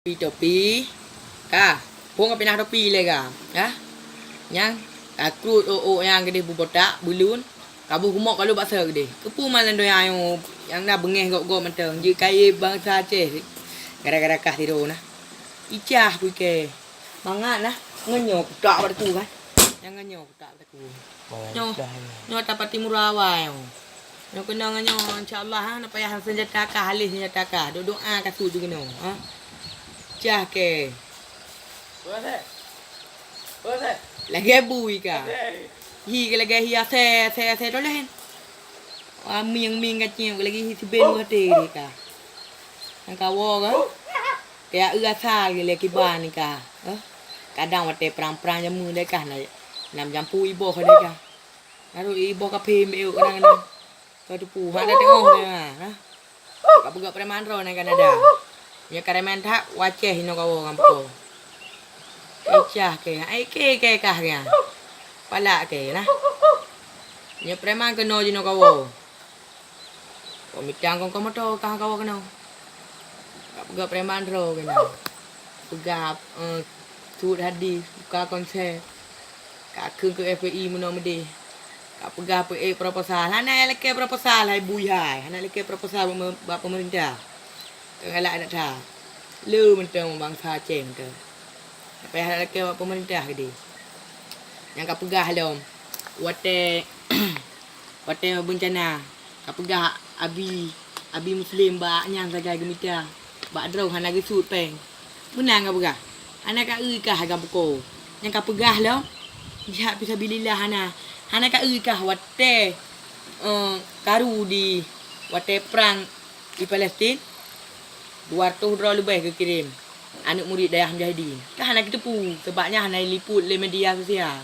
Topi ka pun pindah topi le ka ya yang aku yang gede botak bulun kabu humok kalau baksa gede kepu malan do yang dah bengeh gok mentang je kai bangsa Aceh gara-gara kah tiru nah icah ku ke mangat nah ngenyok tak pada tu kan yang ngenyok tak pada tu nyo dapat timur awal nyo kena nyo insyaallah nak payah senjata kah halis senjata kah doa kasu juga no ha cah ke lagi bui ka hi ke lagi hi ase dolen ming kacing lagi hi siben hati ni ka ang kawo ka kaya asal ke lagi ban ni ka kadang wate perang jamu dek ka nam jampu ibo ka dek ka naru ibo ka pem eu kadang ka tu pu ha tengok dia ha ka buka preman ro nang Kanada ya karemen tak wajah hino kawo kampo ecah ke ai ke kah ya pala ke nah ya preman keno hino kawo komitang kong komoto kah kawo keno buka preman ro kena buka sud hadis buka konser ka ke FPI meno mede ka pegah PE proposal hana leke proposal hai buyai hana leke proposal pemerintah kalau ada dah, lu mentang bangsa Aceh tu. Apa yang ada ke pemerintah gede. Yang kau pegah lom, wate bencana. Kau pegah abi Muslim baknya saja gemita. Bak drau hana gesut peng. Menang kau pegah. Anak kau kah agak buko. Yang kau pegah lom, jihad fisabilillah hana. Hana kau kah wate karu di wate perang di Palestin. 200 dolar lebih ke kirim anak murid dayah Mujahidin kan hana kita pu sebabnya hana liput le media sosial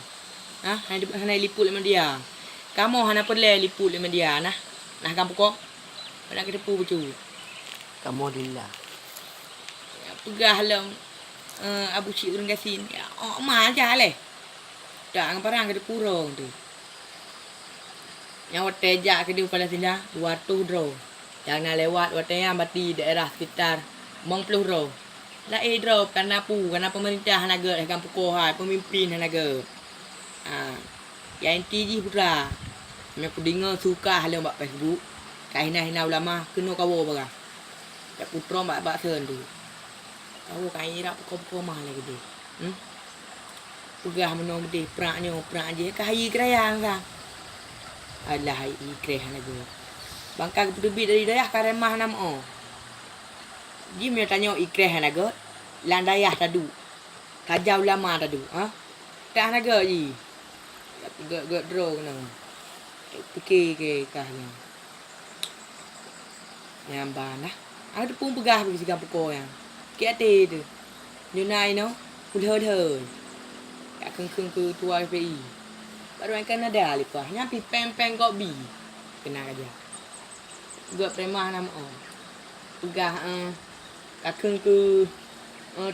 hana liput le media kamu hana perlu liput le media nah kamu kok nak kita pu becu kamu dillah pegah long abu cik turun gasin ya mah aja le dak parang kita purong tu yang wate jak ke di Palestin 200 dolar yang nak lewat watanya mati daerah sekitar 90 ro. La drop karena pemerintah naga akan pukohan pemimpin naga. Yang inti pura. Aku dengar suka hal mbak Facebook. Hina ulama kena kawo baga. Tak putra mbak sen tu. Kawo kai rak pukul mah lagi dia. Pegah menong de prak je kai kerayang ka. Alah ikreh naga. Bangka terbit dari dayah karemah nama. Jim dia tanya ikreh naga. Lan dayah tadu. Kajau lama tadu. Tak naga je. Gak draw kena. Fikir ke kahnya. Nyamban lah. Ada pun pegah pergi segala pukul yang. Kiate tu. Nyunai no. Hul-hul. Kat keng-keng ke tua FPI. Baru yang Kanada lepas. Nyampi peng-peng kok bi. Kena aja. Gak premah nama pegah kakeng ke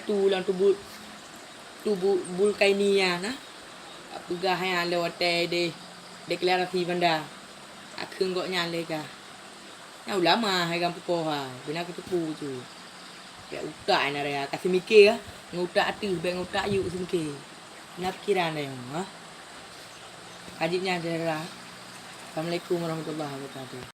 tu lang tubuh bulkainia nah pegah yang lewat de deklarasi benda kakeng gok nyale ka ya ulama hai kan pukoha bina kita pu tu ya utak na rea kasih mikir ngutak atu beng ngutak yuk semikir nak pikiran dah kajibnya daerah. Assalamualaikum warahmatullahi wabarakatuh.